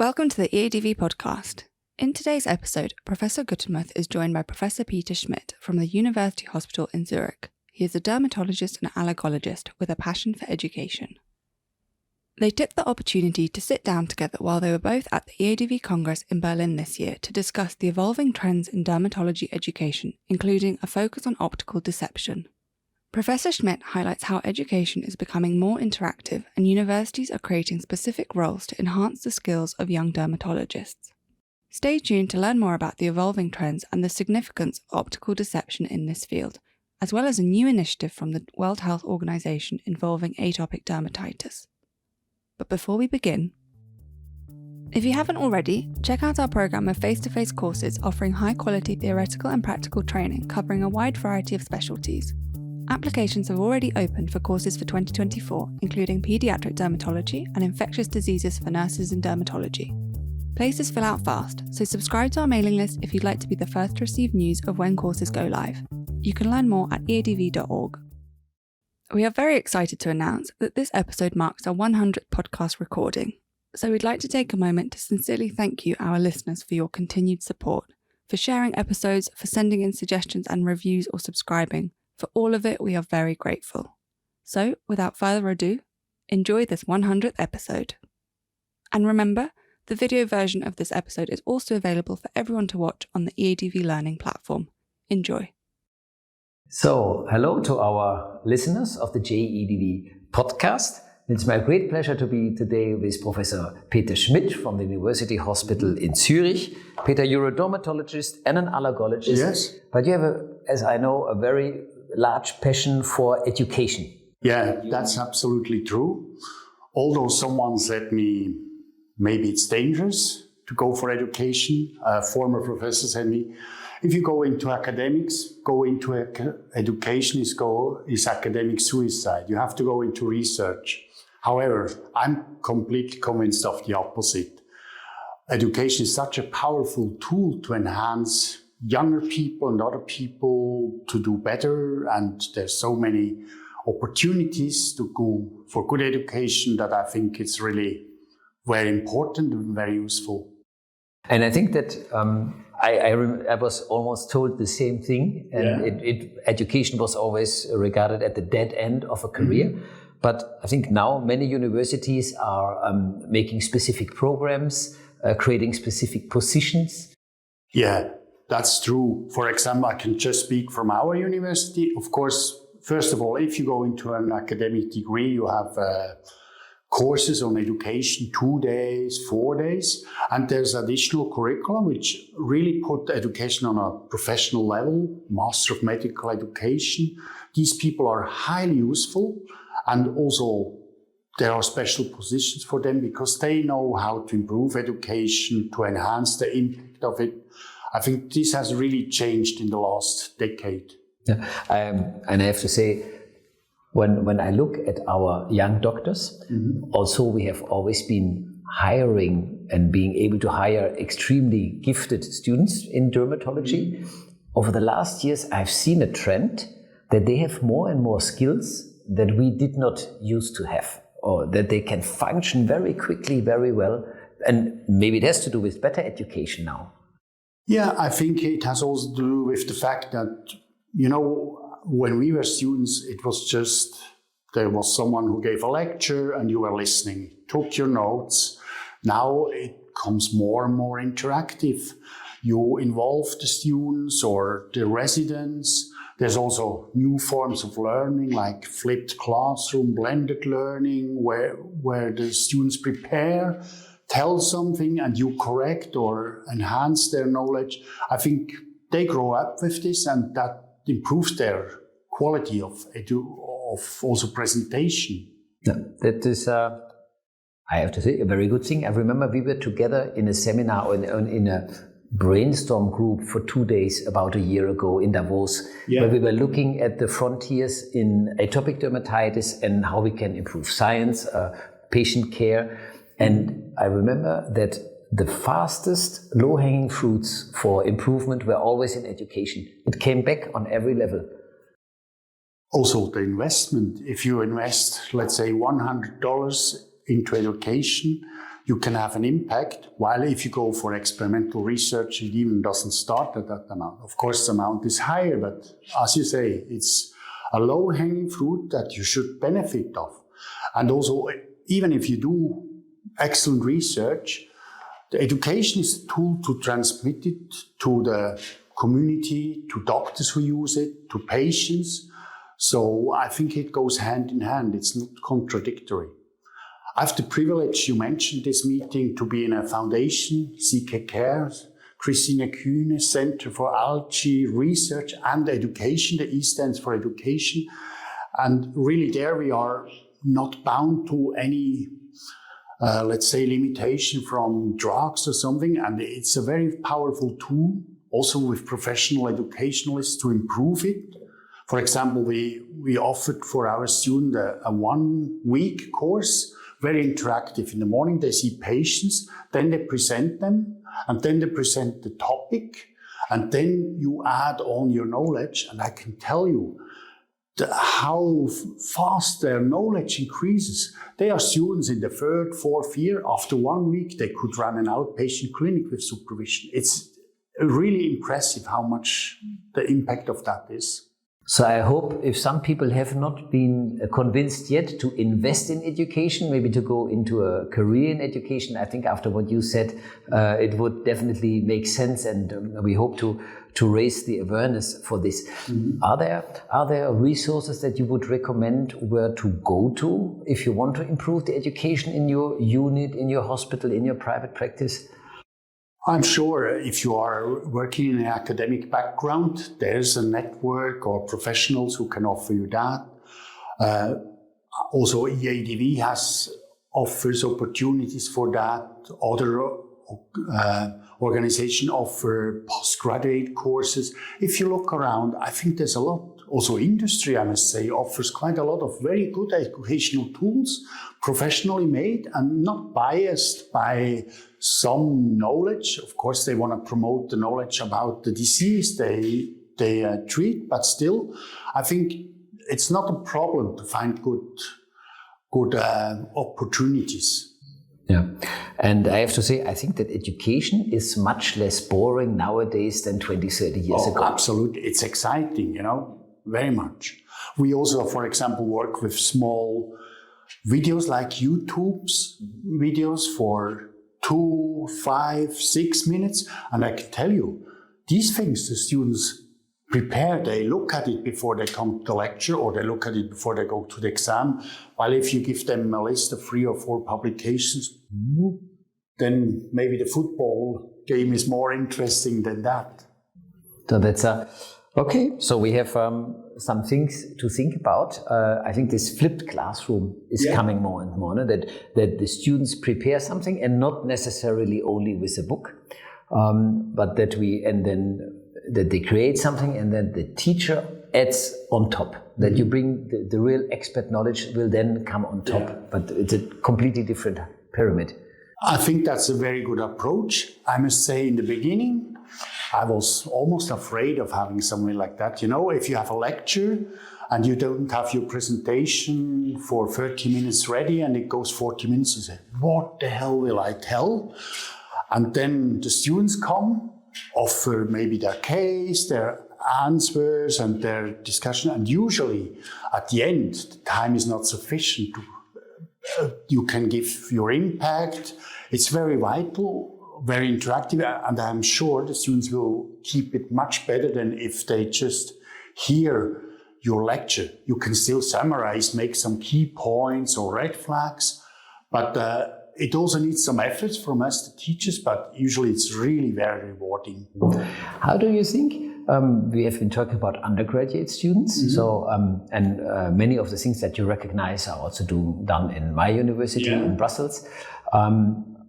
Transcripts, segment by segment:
Welcome to the EADV podcast. In today's episode, Professor Guttenmuth is joined by Professor Peter Schmid from the University Hospital in Zurich. He is a dermatologist and allergologist with a passion for education. They took the opportunity to sit down together while they were both at the EADV Congress in Berlin this year to discuss the evolving trends in dermatology education, including a focus on optical deception. Professor Schmid highlights how education is becoming more interactive and universities are creating specific roles to enhance the skills of young dermatologists. Stay tuned to learn more about the evolving trends and the significance of optical deception in this field, as well as a new initiative from the World Health Organization involving atopic dermatitis. But before we begin, if you haven't already, check out our program of face-to-face courses offering high-quality theoretical and practical training covering a wide variety of specialties. Applications have already opened for courses for 2024, including paediatric dermatology and infectious diseases for nurses in dermatology. Places fill out fast, so subscribe to our mailing list if you'd like to be the first to receive news of when courses go live. You can learn more at eadv.org. We are very excited to announce that this episode marks our 100th podcast recording, so we'd like to take a moment to sincerely thank you, our listeners, for your continued support, for sharing episodes, for sending in suggestions and reviews or subscribing. For all of it, we are very grateful. So, without further ado, enjoy this 100th episode. And remember, the video version of this episode is also available for everyone to watch on the EADV Learning platform. Enjoy. So, hello to our listeners of the JEDV podcast. It's my great pleasure to be today with Professor Peter Schmid from the University Hospital in Zurich. Peter, you're a dermatologist and an allergologist. Yes. But you have, as I know, a very large passion for education. Yeah, that's absolutely true. Although someone said me, maybe it's dangerous to go for education. A former professor said me, if you go into academics, go into education is academic suicide. You have to go into research. However, I'm completely convinced of the opposite. Education is such a powerful tool to enhance younger people and other people to do better, and there's so many opportunities to go for good education that I think it's really very important and very useful. And I think that I was almost told the same thing, and education was always regarded at the dead end of a career. Mm-hmm. But I think now many universities are making specific programs, creating specific positions. Yeah. That's true. For example, I can just speak from our university. Of course, first of all, if you go into an academic degree, you have courses on education, 2 days, 4 days. And there's additional curriculum which really put education on a professional level, Master of Medical Education. These people are highly useful, and also there are special positions for them because they know how to improve education, to enhance the impact of it. I think this has really changed in the last decade. Yeah. And I have to say, when I look at our young doctors, also we have always been hiring and being able to hire extremely gifted students in dermatology. Over the last years, I've seen a trend that they have more and more skills that we did not used to have, or that they can function very quickly, very well. And maybe it has to do with better education now. Yeah, I think it has also to do with the fact that, when we were students, it was just, there was someone who gave a lecture and you were listening, took your notes. Now it becomes more and more interactive. You involve the students or the residents. There's also new forms of learning like flipped classroom, blended learning, where the students prepare, tell something and you correct or enhance their knowledge. I think they grow up with this and that improves their quality of also presentation. Yeah, that is, I have to say, a very good thing. I remember we were together in a seminar or in a brainstorm group for 2 days about a year ago in Davos, where we were looking at the frontiers in atopic dermatitis and how we can improve science, patient care. And I remember that the fastest low-hanging fruits for improvement were always in education. It came back on every level. Also the investment. If you invest, let's say, $100 into education, you can have an impact, while if you go for experimental research, it even doesn't start at that amount. Of course, the amount is higher, but as you say, it's a low-hanging fruit that you should benefit of. And also, even if you do excellent research, the education is a tool to transmit it to the community, to doctors who use it, to patients. So I think it goes hand in hand. It's not contradictory. I have the privilege, you mentioned this meeting, to be in a foundation, CK Cares, Christine Kühne Center for Algae Research and Education. The E stands for education. And really there we are not bound to any, let's say, limitation from drugs or something. And it's a very powerful tool, also with professional educationalists to improve it. For example, we offered for our student a 1 week course, very interactive. In the morning, they see patients, then they present them, and then they present the topic, and then you add on your knowledge. And I can tell you how fast their knowledge increases. They are students in the 3rd, 4th year. After 1 week, they could run an outpatient clinic with supervision. It's really impressive how much the impact of that is. So I hope if some people have not been convinced yet to invest in education, maybe to go into a career in education, I think after what you said, it would definitely make sense, and we hope to raise the awareness for this. Mm-hmm. Are there resources that you would recommend where to go to if you want to improve the education in your unit, in your hospital, in your private practice? I'm sure if you are working in an academic background, there's a network or professionals who can offer you that. Also, EADV offers opportunities for that. Other organizations offer postgraduate courses. If you look around, I think there's a lot. Also, industry, I must say, offers quite a lot of very good educational tools, professionally made and not biased by some knowledge. Of course, they want to promote the knowledge about the disease they treat, but still, I think it's not a problem to find good opportunities. Yeah, and I have to say, I think that education is much less boring nowadays than 20, 30 years ago. Absolutely. It's exciting, very much. We also, for example, work with small videos like YouTube's videos for 2, 5, 6 minutes. And I can tell you, these things the students prepare, they look at it before they come to the lecture, or they look at it before they go to the exam. While if you give them a list of 3 or 4 publications, then maybe the football game is more interesting than that. So that's okay. So we have some things to think about. I think this flipped classroom is coming more and more, no? That the students prepare something and not necessarily only with a book, but that they create something and then the teacher adds on top. That you bring the real expert knowledge will then come on top, but it's a completely different pyramid. I think that's a very good approach. I must say, in the beginning, I was almost afraid of having something like that. If you have a lecture and you don't have your presentation for 30 minutes ready and it goes 40 minutes, you say, what the hell will I tell? And then the students come, offer maybe their case, their answers and their discussion. And usually at the end, the time is not sufficient you can give your impact. It's very vital, very interactive, and I'm sure the students will keep it much better than if they just hear your lecture. You can still summarize, make some key points or red flags, but it also needs some efforts from us, the teachers, but usually it's really very rewarding. How do you think? We have been talking about undergraduate students, so many of the things that you recognize are also done in my university in Brussels.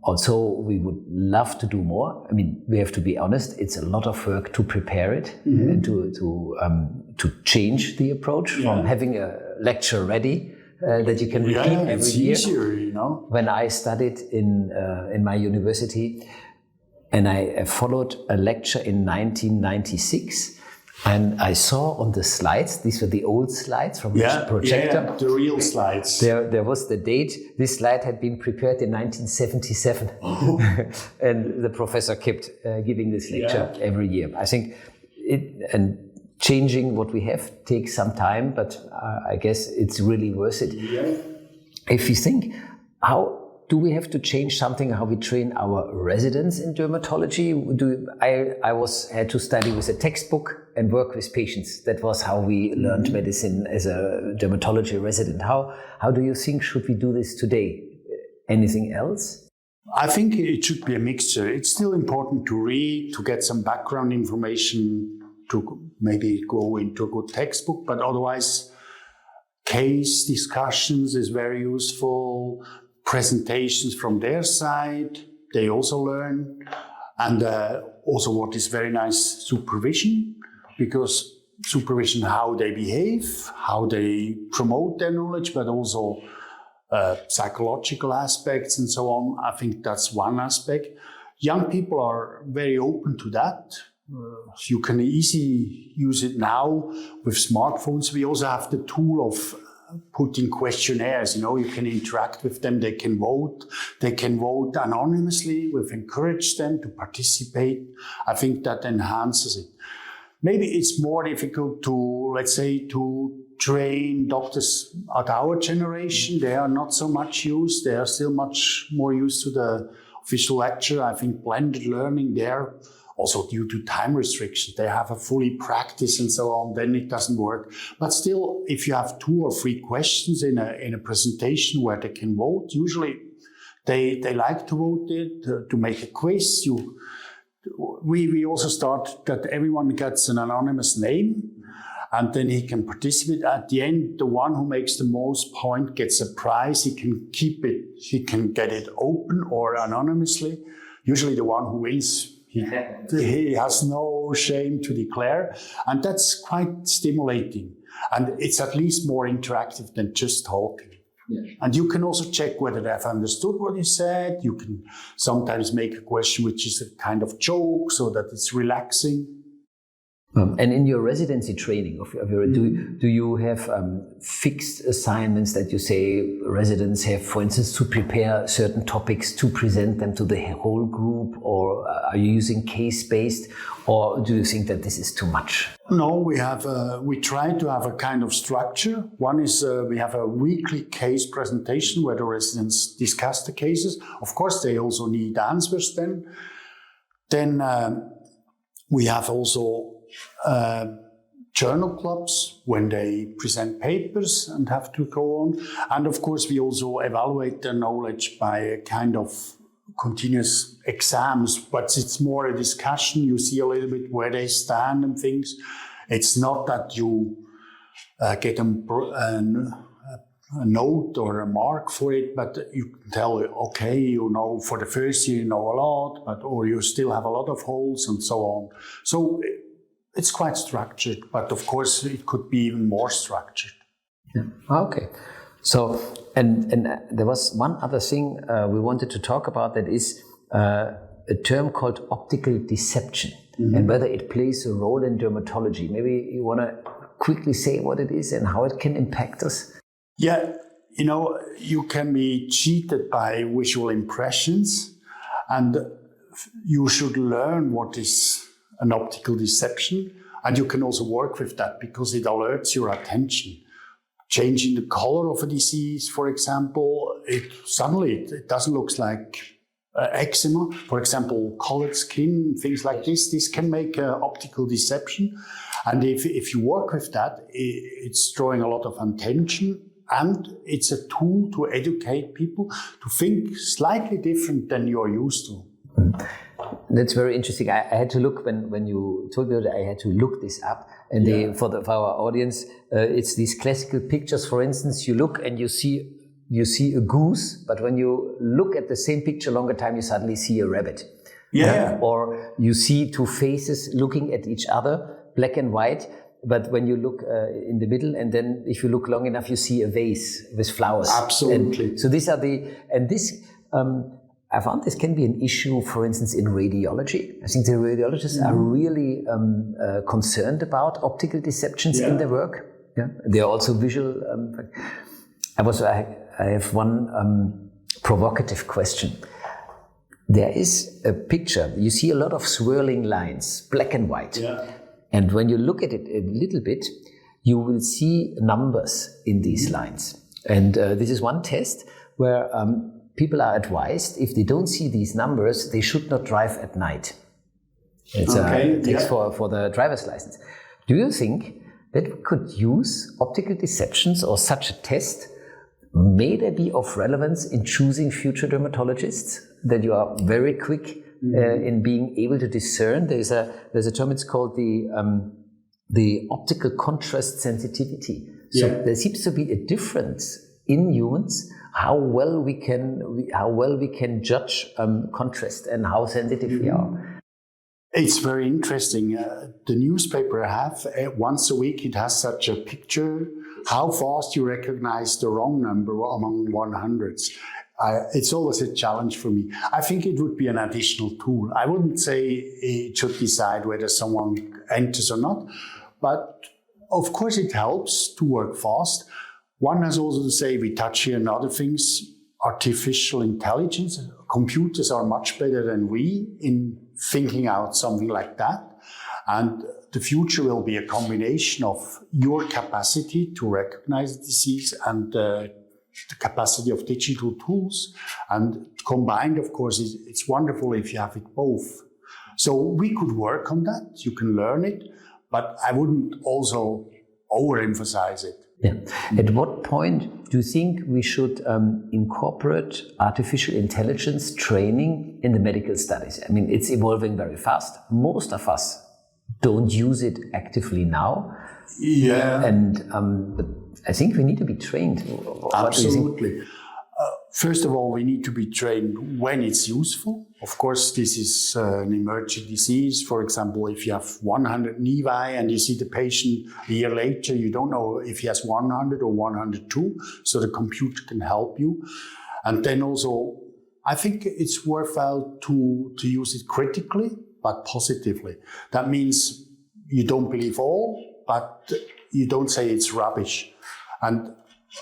Also, we would love to do more. I mean, we have to be honest; it's a lot of work to prepare it and to change the approach from having a lecture ready that you can repeat every year. Easier, When I studied in my university, and I followed a lecture in 1996, And I saw on the slides, these were the old slides from the projector. Yeah, the real slides. There was the date. This slide had been prepared in 1977. And the professor kept giving this lecture every year. I think changing what we have takes some time, but I guess it's really worth it. Yeah. If you think, how do we have to change something, how we train our residents in dermatology? I had to study with a textbook and work with patients. That was how we learned medicine as a dermatology resident. How do you think should we do this today? Anything else? I think it should be a mixture. It's still important to read, to get some background information, to maybe go into a good textbook, but otherwise case discussions is very useful. Presentations from their side, they also learn. And also what is very nice, supervision, because supervision, how they behave, how they promote their knowledge, but also psychological aspects and so on. I think that's one aspect. Young people are very open to that. You can easily use it now with smartphones. We also have the tool of putting questionnaires, you can interact with them, they can vote anonymously. We've encouraged them to participate. I think that enhances it. Maybe it's more difficult to train doctors at our generation. They are not so much used. They are still much more used to the official lecture. I think blended learning there, also due to time restrictions, they have a fully practice and so on, then it doesn't work. But still, if you have 2 or 3 questions in a presentation where they can vote, usually they like to vote it, to make a quiz. We also start that everyone gets an anonymous name, and then he can participate. At the end, the one who makes the most point gets a prize. He can keep it, he can get it open or anonymously. Usually the one who wins, he has no shame to declare, and that's quite stimulating. And it's at least more interactive than just talking. Yeah. And you can also check whether they have understood what you said. You can sometimes make a question which is a kind of joke so that it's relaxing. And in your residency training, do you have fixed assignments that you say residents have, for instance, to prepare certain topics to present them to the whole group, or are you using case-based, or do you think that this is too much? No, we try to have a kind of structure. One is we have a weekly case presentation where the residents discuss the cases. Of course, they also need answers then. Then we have also journal clubs when they present papers and have to go on. And of course, we also evaluate their knowledge by a kind of continuous exams, but it's more a discussion. You see a little bit where they stand and things. It's not that you get a note or a mark for it, but you can tell, okay, for the first year you know a lot, or you still have a lot of holes and so on. So it's quite structured, but of course it could be even more structured. Yeah. Okay. So, and there was one other thing we wanted to talk about, that is a term called optical deception, and whether it plays a role in dermatology. Maybe you want to quickly say what it is and how it can impact us? Yeah, you can be cheated by visual impressions, and you should learn what is an optical deception, and you can also work with that because it alerts your attention. Changing the color of a disease, for example, it doesn't look like eczema. For example, colored skin, things like this can make optical deception. And if you work with that, it's drawing a lot of attention, and it's a tool to educate people to think slightly different than you're used to. That's very interesting. I had to look when you told me that, I had to look this up. And for our audience, it's these classical pictures. For instance, you look and you see a goose, but when you look at the same picture longer time, you suddenly see a rabbit. Yeah. Or you see 2 faces looking at each other, black and white. But when you look in the middle, and then if you look long enough, you see a vase with flowers. Absolutely. And so these are I found this can be an issue, for instance, in radiology. I think the radiologists are really concerned about optical deceptions in their work. Yeah, they are also visual. I have one provocative question. There is a picture. You see a lot of swirling lines, black and white. Yeah. And when you look at it a little bit, you will see numbers in these lines. And this is one test where people are advised, if they don't see these numbers, they should not drive at night. It's a text for the driver's license. Do you think that we could use optical deceptions or such a test? May they be of relevance in choosing future dermatologists? That you are very quick in being able to discern. There's a term. It's called the optical contrast sensitivity. So there seems to be a difference in humans how well we can judge contrast and how sensitive we are. It's very interesting. The newspaper I have once a week. It has such a picture. How fast you recognize the wrong number among 100s. It's always a challenge for me. I think it would be an additional tool. I wouldn't say it should decide whether someone enters or not, but of course it helps to work fast. One has also to say we touch here on other things. Artificial intelligence. Computers are much better than we in thinking out something like that. And the future will be a combination of your capacity to recognize disease and the capacity of digital tools. And combined, of course, it's wonderful if you have it both. So we could work on that. You can learn it, but I wouldn't also overemphasize it. Yeah. At what point do you think we should incorporate artificial intelligence training in the medical studies? I mean, it's evolving very fast. Most of us don't use it actively now. Yeah. And but I think we need to be trained. Absolutely. First of all, we need to be trained when it's useful. Of course, this is an emerging disease. For example, if you have 100 nevi and you see the patient a year later, you don't know if he has 100 or 102. So the computer can help you. And then also, I think it's worthwhile to use it critically, but positively. That means you don't believe all, but you don't say it's rubbish. And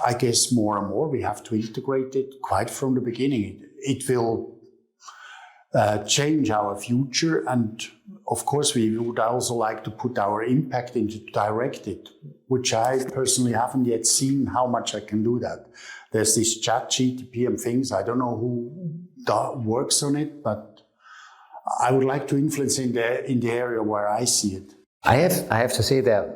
I guess more and more we have to integrate it quite from the beginning. It will change our future. And of course, we would also like to put our impact into direct it, which I personally haven't yet seen how much I can do that. There's this ChatGPT and things. I don't know who works on it, but I would like to influence in the area where I see it. I have to say that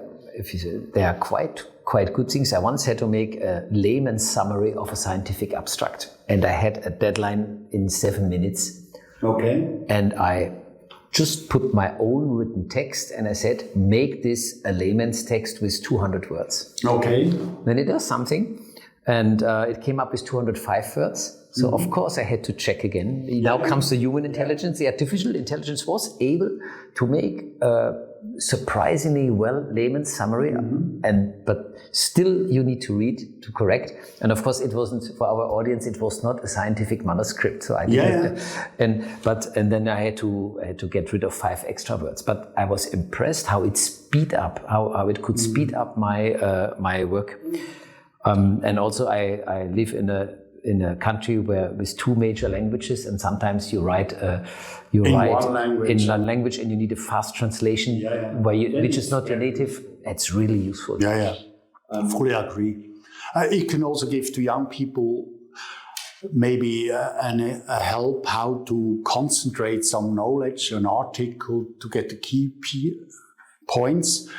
there are quite good things. I once had to make a layman's summary of a scientific abstract, and I had a deadline in 7 minutes. Okay. And I just put my own written text, and I said, make this a layman's text with 200 words. Okay. Then it does something, and it came up with 205 words. So of course I had to check again. Now comes the human intelligence. The artificial intelligence was able to make a surprisingly well layman's summary, but still you need to read to correct. And of course it wasn't for our audience. It was not a scientific manuscript. So I did and then I had to get rid of 5 extra words. But I was impressed how it speed up, how it could speed up my work. And also I live in a country with 2 major languages, and sometimes you write in one language and you need a fast translation which is not your native. It's really useful. I fully agree. It can also give to young people maybe a help how to concentrate some knowledge, an article to get the key points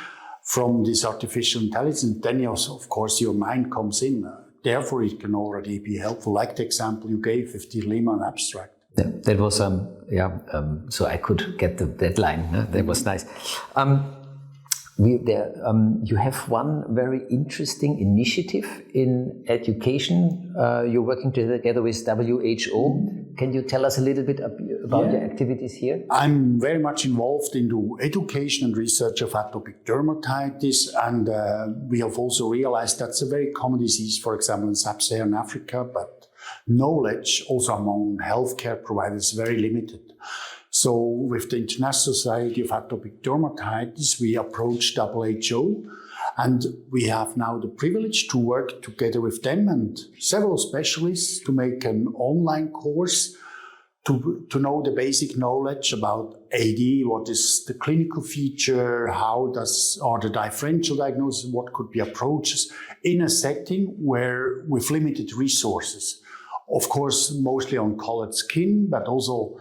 from this artificial intelligence. Then of course your mind comes in. Therefore, it can already be helpful, like the example you gave with the Lehman abstract. Yeah, that was so I could get the deadline. That was nice. You have one very interesting initiative in education. You're working together with WHO. Can you tell us a little bit about your activities here? I'm very much involved in the education and research of atopic dermatitis, and we have also realized that's a very common disease, for example, in sub-Saharan Africa, but knowledge also among healthcare providers is very limited. So with the International Society of Atopic Dermatitis, we approached WHO, and we have now the privilege to work together with them and several specialists to make an online course to know the basic knowledge about AD, what is the clinical feature, are the differential diagnosis, what could be approaches in a setting where with limited resources. Of course, mostly on colored skin, but also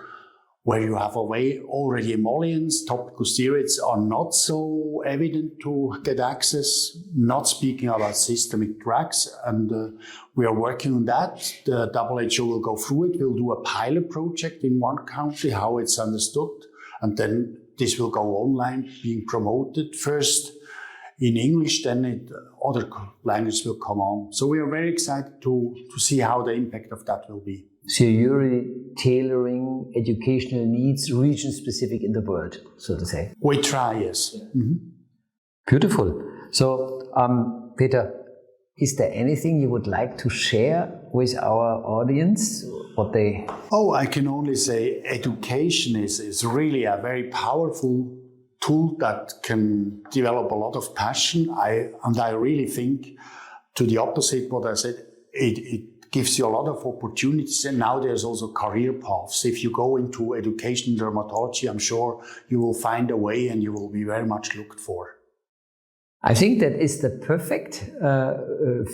where you have already emollients, topical steroids are not so evident to get access, not speaking about systemic drugs. And we are working on that. The WHO will go through it. We'll do a pilot project in one country, how it's understood. And then this will go online, being promoted first in English, then other languages will come on. So we are very excited to see how the impact of that will be. So you're really tailoring educational needs, region-specific in the world, so to say. We try, yes. Mm-hmm. Beautiful. So, Peter, is there anything you would like to share with our audience? I can only say education is really a very powerful tool that can develop a lot of passion. I really think, to the opposite what I said, it gives you a lot of opportunities, and now there's also career paths. If you go into education in dermatology, I'm sure you will find a way and you will be very much looked for. I think that is the perfect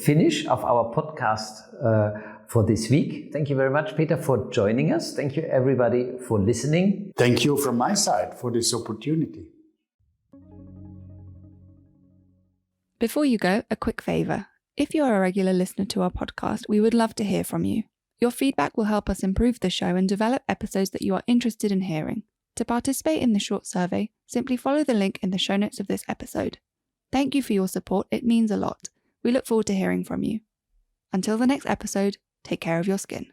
finish of our podcast for this week. Thank you very much, Peter, for joining us. Thank you, everybody, for listening. Thank you from my side for this opportunity. Before you go, a quick favour. If you are a regular listener to our podcast, we would love to hear from you. Your feedback will help us improve the show and develop episodes that you are interested in hearing. To participate in the short survey, simply follow the link in the show notes of this episode. Thank you for your support, it means a lot. We look forward to hearing from you. Until the next episode, take care of your skin.